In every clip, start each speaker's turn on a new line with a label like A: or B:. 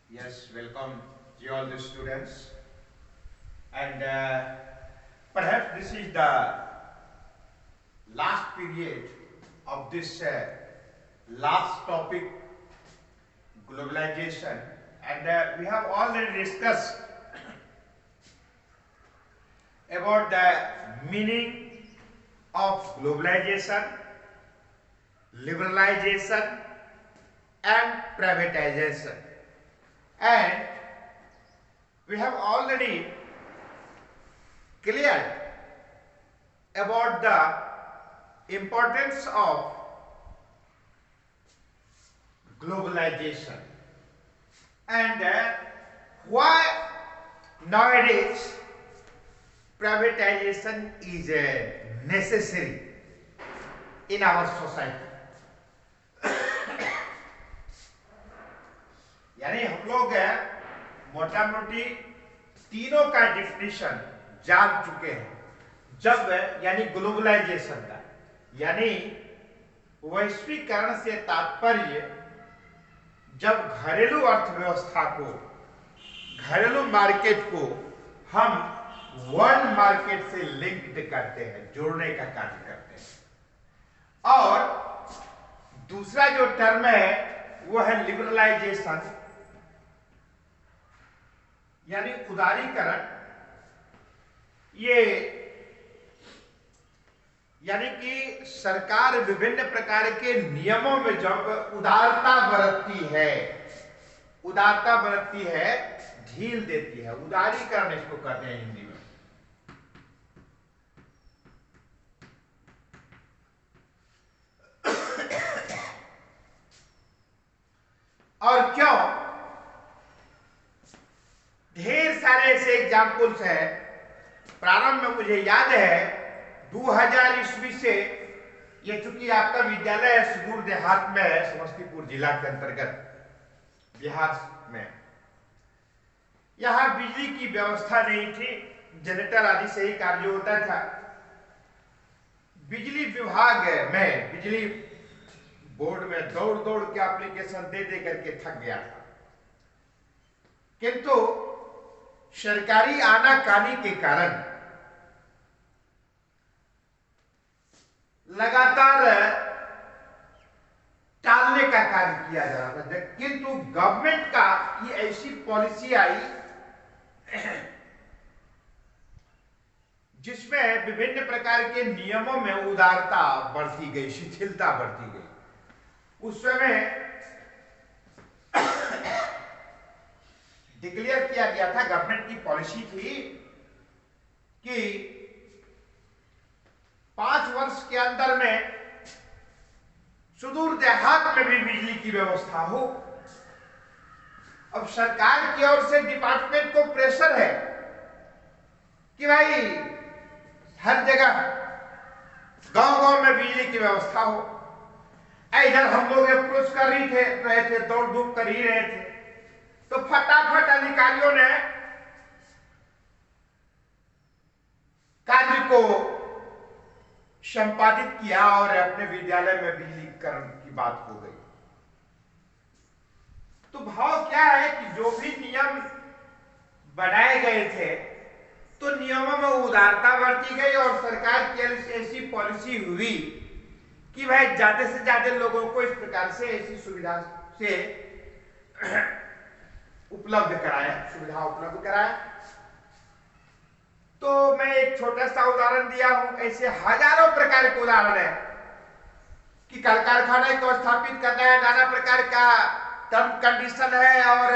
A: Yes, welcome to all the students. And perhaps this is the last period of this last topic, globalization. And we have already discussed about the meaning of globalization, liberalization, and privatization. And we have already cleared about the importance of globalization and why nowadays privatization is necessary in our society. यानी हम लोग मोटा मोटी तीनों का definition जान चुके हैं। जब यानी ग्लोबलाइजेशन का यानी वैश्वीकरण से तात्पर्य जब घरेलू अर्थव्यवस्था को, घरेलू मार्केट को हम वर्ल्ड मार्केट से लिंक्ड करते हैं, जोड़ने का कार्य करते हैं। और दूसरा जो टर्म है वो है लिबरलाइजेशन यानी उदारीकरण। ये यानी कि सरकार विभिन्न प्रकार के नियमों में जब उदारता बरतती है, ढील देती है, उदारीकरण इसको कहते हैं हिंदी में। और क्यों? ढेर सारे ऐसे एग्जाम्पल्स हैं। प्रारंभ में मुझे याद है 2000 ईस्वी से, ये चूंकि आपका विद्यालय सुदूर देहात में है, समस्तीपुर जिला के अंतर्गत बिहार में, यहां बिजली की व्यवस्था नहीं थी, जनरेटर आदि से ही कार्य होता था। बिजली विभाग में, बिजली बोर्ड में दौड़ दौड़ के एप्लीकेशन दे दे करके थक गया था, किंतु सरकारी आनाकानी के कारण लगातार टालने का कार्य किया जा रहा था। किंतु गवर्नमेंट का ये ऐसी पॉलिसी आई जिसमें विभिन्न प्रकार के नियमों में उदारता बढ़ती गई, शिथिलता बढ़ती गई। उस समय डिक्लेयर किया गया था, गवर्नमेंट की पॉलिसी थी कि 5 वर्ष के अंदर में सुदूर देहात में भी बिजली की व्यवस्था हो। अब सरकार की ओर से डिपार्टमेंट को प्रेशर है कि भाई हर जगह गांव-गांव में बिजली की व्यवस्था हो। इधर हम लोग अप्रोच कर रहे थे, दौड़ धूप कर ही रहे थे, तो फटाफट अधिकारियों ने कार्य को संपादित किया और अपने विद्यालय में बिजलीकरण की बात हो गई। तो भाव क्या है कि जो भी नियम बनाए गए थे तो नियमों में उदारता बरती गई और सरकार की ऐसी पॉलिसी हुई कि भाई ज्यादा से ज्यादा लोगों को इस प्रकार से ऐसी सुविधा उपलब्ध कराया। तो मैं एक छोटा सा उदाहरण दिया हूं, ऐसे हजारों प्रकार के उदाहरण है कि कल कारखाने को स्थापित करना है, नाना प्रकार का टर्म कंडीशन है और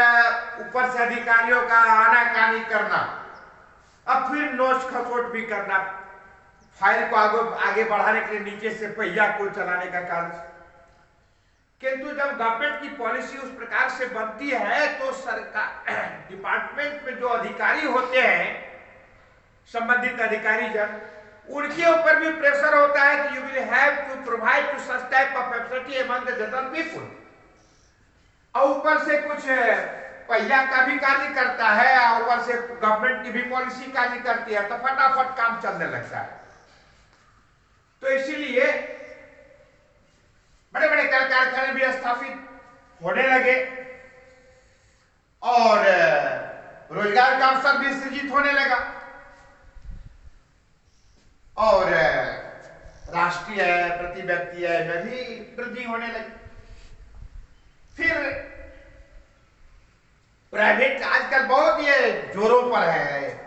A: ऊपर से अधिकारियों का आनाकानी करना, अब फिर नोच खसोट भी करना, फाइल को आगे बढ़ाने के लिए नीचे से पहिया को चलाने का कार्य। किंतु जब गवर्नमेंट की पॉलिसी उस प्रकार से बनती है तो सरकार डिपार्टमेंट में जो अधिकारी होते हैं, संबंधित अधिकारी जन, उनके ऊपर भी प्रेशर होता है कि you will have to provide to such type of facility among the general people. और ऊपर से कुछ पहिया का भी कार्य करता है और ऊपर से गवर्नमेंट की भी पॉलिसी कार्य करती है, तो फटाफट काम चलने लगता है। तो इसीलिए बड़े बड़े कल कारखाने भी स्थापित होने लगे और रोजगार का अवसर भी सृजित होने लगा और राष्ट्रीय प्रति व्यक्ति में भी वृद्धि होने लगी। फिर प्राइवेट आजकल बहुत ये जोरों पर है,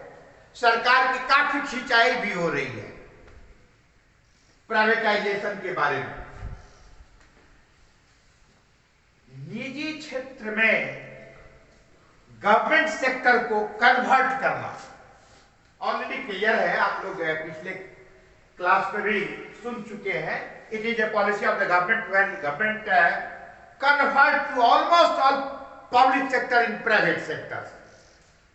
A: सरकार की काफी खिंचाई भी हो रही है प्राइवेटाइजेशन के बारे में। निजी क्षेत्र में गवर्नमेंट सेक्टर को कन्वर्ट करना ऑलरेडी क्लियर है, आप लोग पिछले क्लास में भी सुन चुके हैं। It is a policy of the government when government convert to almost all public sector in private sectors.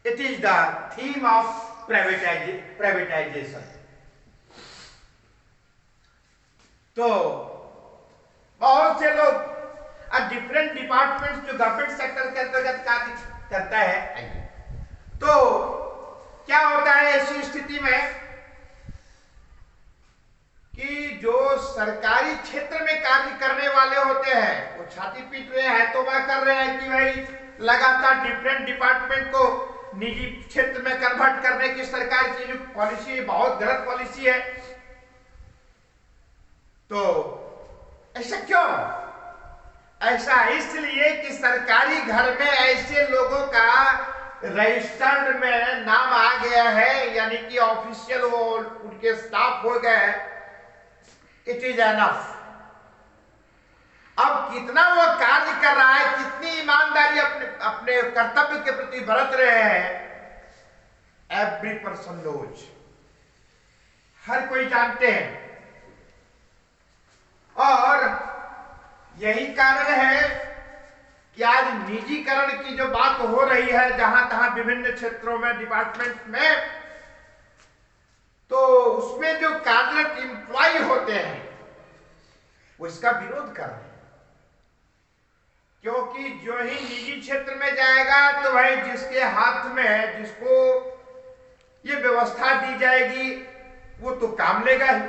A: It is the theme of privatization. तो बहुत से लोग डिफरेंट डिपार्टमेंट्स जो गवर्नमेंट सेक्टर के अंतर्गत कार्य करता है, तो क्या होता है ऐसी स्थिति में कि जो सरकारी क्षेत्र में कार्य करने वाले होते हैं वो छाती पीट रहे हैं, तो वह कर रहे हैं कि भाई लगातार डिफरेंट डिपार्टमेंट को निजी क्षेत्र में कन्वर्ट करने की सरकार की जो पॉलिसी है बहुत गलत पॉलिसी है। तो ऐसा क्यों? ऐसा इसलिए कि सरकारी घर में ऐसे लोगों का रजिस्टर्ड में नाम आ गया है, यानी कि ऑफिशियल वो उनके स्टाफ हो गए। It is enough. अब कितना वो कार्य कर रहा है, कितनी ईमानदारी अपने अपने कर्तव्य के प्रति बरत रहे हैं, एवरी पर्सन नोज, हर कोई जानते हैं। और यही कारण है कि आज निजीकरण की जो बात हो रही है जहां तहां विभिन्न क्षेत्रों में डिपार्टमेंट में, तो उसमें जो कार्यरत एम्प्लॉय होते हैं वो इसका विरोध कर रहे हैं, क्योंकि जो ही निजी क्षेत्र में जाएगा तो भाई जिसके हाथ में जिसको ये व्यवस्था दी जाएगी वो तो काम लेगा ही,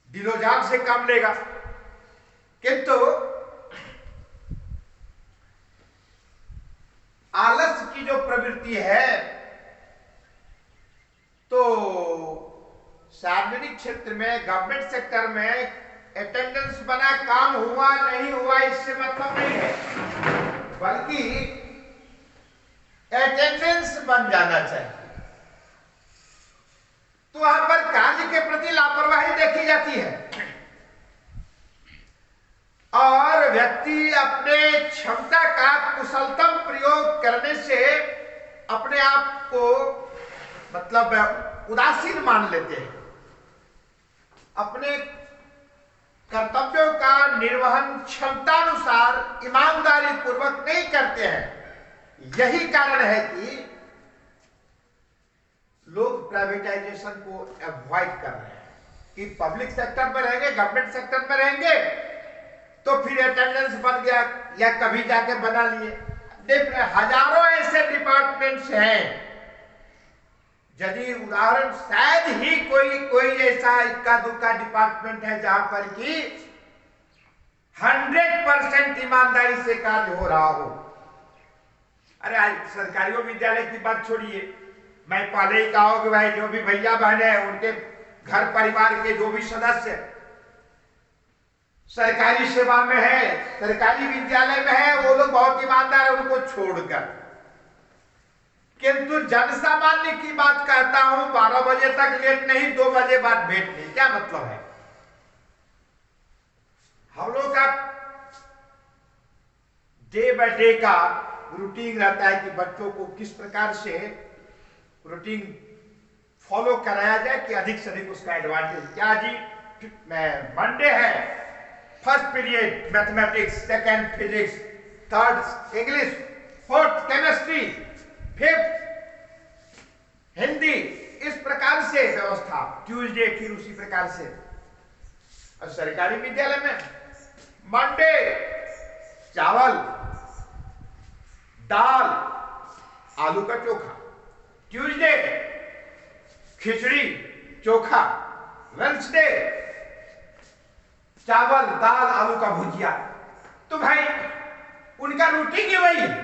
A: दिलोजान से काम लेगा। किंतु आलस की जो प्रवृत्ति है, तो सार्वजनिक क्षेत्र में गवर्नमेंट सेक्टर में अटेंडेंस बना काम हुआ नहीं हुआ इससे मतलब नहीं है, बल्कि अटेंडेंस बन जाना चाहिए। तो वहां पर कार्य के प्रति लापरवाही देखी जाती है और व्यक्ति अपने क्षमता का कुशलतम प्रयोग करने से अपने आप को मतलब उदासीन मान लेते हैं, अपने कर्तव्यों का निर्वहन क्षमतानुसार ईमानदारी पूर्वक नहीं करते हैं। यही कारण है कि लोग प्राइवेटाइजेशन को अवॉइड कर रहे हैं कि पब्लिक सेक्टर में रहेंगे, गवर्नमेंट सेक्टर में रहेंगे तो फिर अटेंडेंस बन गया या कभी जाके बना लिए। हजारों ऐसे डिपार्टमेंट्स हैं, यदि उदाहरण शायद ही कोई ऐसा इक्का दुक्का डिपार्टमेंट है जहां पर कि 100% ईमानदारी से कार्य हो रहा हो। अरे आज सरकारी विद्यालय की बात छोड़िए, मैं पहले ही कहा कि भाई जो भी भैया बहन है उनके घर परिवार के जो भी सदस्य सरकारी सेवा में है, सरकारी विद्यालय में है, वो लोग बहुत ईमानदार है उनको छोड़कर। किंतु जन सामान्य की बात कहता हूं, 12 बजे तक लेट नहीं, 2 बजे बाद भेंट नहीं, क्या मतलब है? हम लोग का डे बाय डे का रूटीन रहता है कि बच्चों को किस प्रकार से रूटीन फॉलो कराया जाए कि अधिक से अधिक उसका एडवांटेज। क्या जी, मंडे है, first period mathematics, second physics, third English, fourth chemistry, fifth Hindi, इस प्रकार से व्यवस्था। ट्यूसडे फिर उसी प्रकार से। और सरकारी विद्यालय में मंडे चावल, दाल, आलू का चोखा, ट्यूसडे खिचड़ी चोखा, वेडनेसडे चावल दाल आलू का भुजिया। तो भाई उनका रूटीन ही वही है।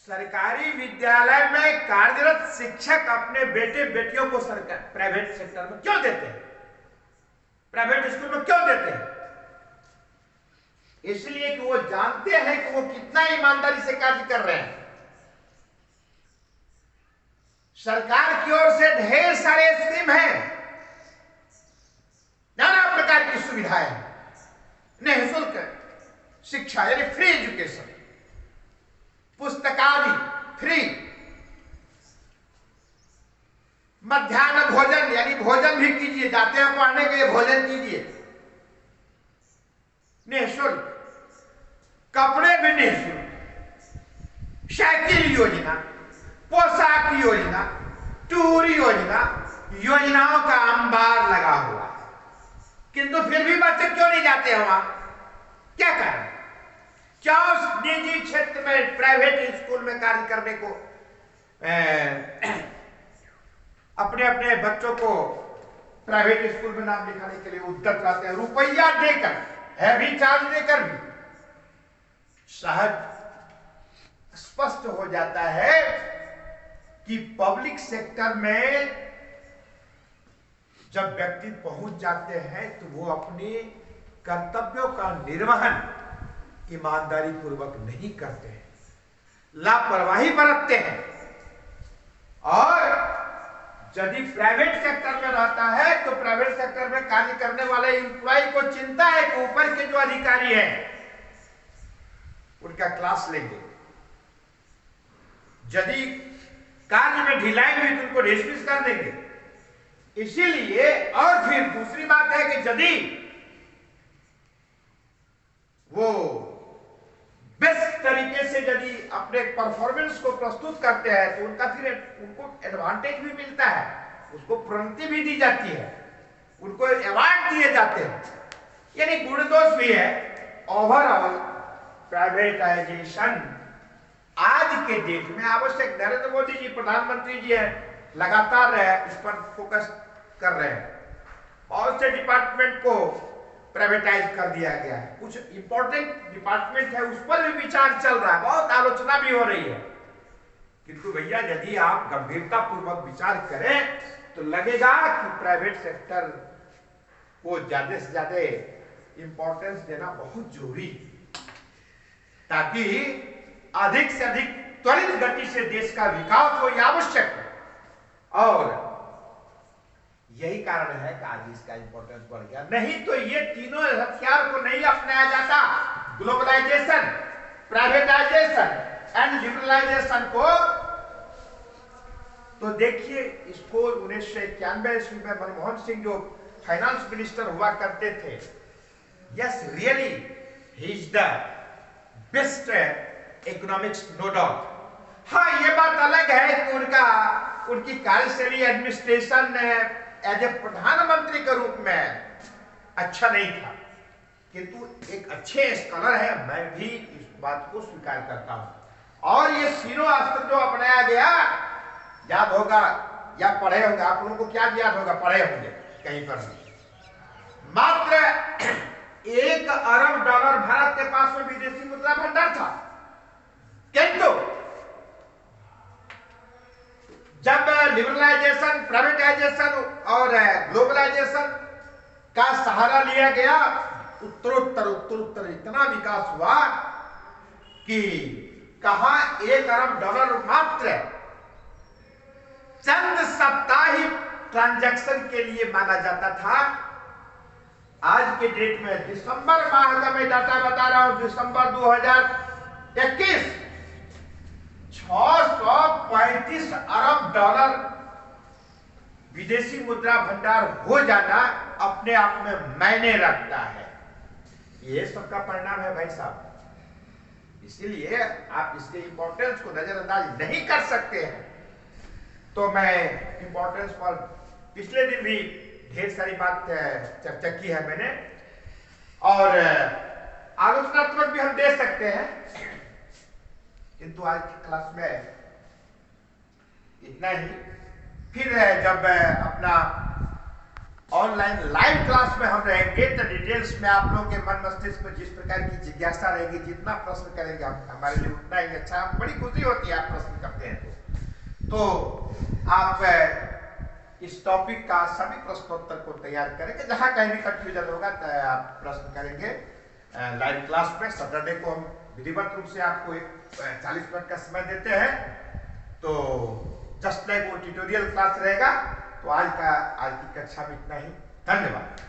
A: सरकारी विद्यालय में कार्यरत शिक्षक अपने बेटे बेटियों को सरकार प्राइवेट सेक्टर में क्यों देते हैं, प्राइवेट स्कूल में क्यों देते हैं? इसलिए कि वो जानते हैं कि वो कितना ईमानदारी से कार्य कर रहे हैं। सरकार की ओर से ढेर सारे स्कीम हैं, नाना प्रकार की सुविधाएं, निःशुल्क शिक्षा यानी फ्री एजुकेशन, पुस्तकादि फ्री, मध्याह्न भोजन यानी भोजन भी कीजिए, जाते हैं पढ़ने के लिए भोजन कीजिए निःशुल्क, कपड़े भी निःशुल्क, साइकिल योजना, पोशाक योजना, टूर योजना, योजनाओं का अंबार लगा हुआ है। किंतु फिर भी बच्चे क्यों नहीं जाते वहां? क्या कारण? क्या उस निजी क्षेत्र में प्राइवेट स्कूल में कार्य करने को अपने अपने बच्चों को प्राइवेट स्कूल में नाम लिखाने के लिए उद्यत रहते हैं, रुपया देकर, है भी चार्ज देकर भी। सहज स्पष्ट हो जाता है कि पब्लिक सेक्टर में जब व्यक्ति पहुंच जाते हैं तो वो अपने कर्तव्यों का निर्वहन ईमानदारी पूर्वक नहीं करते हैं, लापरवाही बरतते हैं। और यदि प्राइवेट सेक्टर में रहता है तो प्राइवेट सेक्टर में कार्य करने वाले एम्प्लॉय को चिंता है कि ऊपर के जो अधिकारी हैं उनका क्लास लेंगे, यदि कार्य में ढिलाई हुई तो उनको डिसमिस कर देंगे। इसीलिए और फिर दूसरी बात है कि यदि वो बेस्ट तरीके से यदि अपने परफॉर्मेंस को प्रस्तुत करते हैं तो उनका फिर उनको एडवांटेज भी मिलता है, उसको प्रोन्नति भी दी जाती है, उनको अवार्ड दिए जाते हैं, यानी गुण दोष भी है। ओवरऑल प्राइवेटाइजेशन आज के डेट में आवश्यक। नरेंद्र मोदी जी प्रधानमंत्री जी है, लगातार इस पर फोकस कर रहे हैं। बहुत से डिपार्टमेंट को प्राइवेटाइज कर दिया गया है, कुछ इंपॉर्टेंट डिपार्टमेंट है उस पर भी विचार चल रहा है, बहुत आलोचना भी हो रही है। किंतु भैया यदि आप गंभीरता पूर्वक विचार करें तो लगेगा कि प्राइवेट सेक्टर को ज्यादा से ज्यादा इंपॉर्टेंस देना बहुत जरूरी, ताकि अधिक से अधिक त्वरित गति से देश का विकास हो, यह आवश्यक है। और यही कारण है कि आज इसका इंपॉर्टेंस बढ़ गया। नहीं तो ये तीनों हथियार को नहीं अपनाया जाता, ग्लोबलाइजेशन, प्राइवेटाइजेशन एंड लिबरलाइजेशन को। तो देखिए इसको 1991 ईस्वी में मनमोहन सिंह जो फाइनेंस मिनिस्टर हुआ करते थे, yes really he is the best economics, no doubt. हाँ, ये बात अलग है कि उनकी कार्यशैली एडमिनिस्ट्रेशन एज ए प्रधानमंत्री के रूप में अच्छा नहीं था, किंतु एक अच्छे स्कॉलर है, मैं भी इस बात को स्वीकार करता हूं। और ये तीनों अस्त्र जो अपनाया गया, याद होगा या पढ़े होंगे आप लोगों को, क्या याद होगा, पढ़े होंगे कहीं पर भी, मात्र $1 अरब भारत के पास में विदेशी मुद्रा भंडार था। किंतु जब लिबरलाइजेशन, प्राइवेटाइजेशन और ग्लोबलाइजेशन का सहारा लिया गया, उत्तरोत्तर इतना विकास हुआ कि कहां $1 अरब मात्र चंद साप्ताहिक ट्रांजैक्शन के लिए माना जाता था। आज के डेट में दिसंबर माह का मैं डाटा बता रहा हूं, दिसंबर 2021, $635 अरब विदेशी मुद्रा भंडार हो जाना अपने आप में मायने रखता है। ये सबका परिणाम है भाई साहब। इसीलिए आप इसके इंपॉर्टेंस को नजरअंदाज नहीं कर सकते हैं। तो मैं इंपॉर्टेंस पर पिछले दिन भी ढेर सारी बात चर्चा की है मैंने, और आलोचनात्मक भी हम दे सकते हैं, किंतु आज की क्लास में इतना ही। फिर जब अपना ऑनलाइन लाइव क्लास में हम रहेंगे, तो डिटेल्स में आप लोगों के मन मस्तिष्क में जिस प्रकार की जिज्ञासा रहेगी, जितना प्रश्न करेंगे हमारे लिए उतना ही अच्छा। बड़ी खुशी होती है आप प्रश्न करते हैं तो आप इस टॉपिक का सभी प्रश्नोत्तर को तैयार करेंगे। जहां कहीं भी कंफ्यूजन होगा तो आप प्रश्न करेंगे लाइव क्लास में। सैटरडे को हम विधिवत रूप से आपको एक 40 मिनट का समय देते हैं, तो जस्ट लाइक वो ट्यूटोरियल क्लास रहेगा। तो आज की कक्षा में इतना ही। धन्यवाद।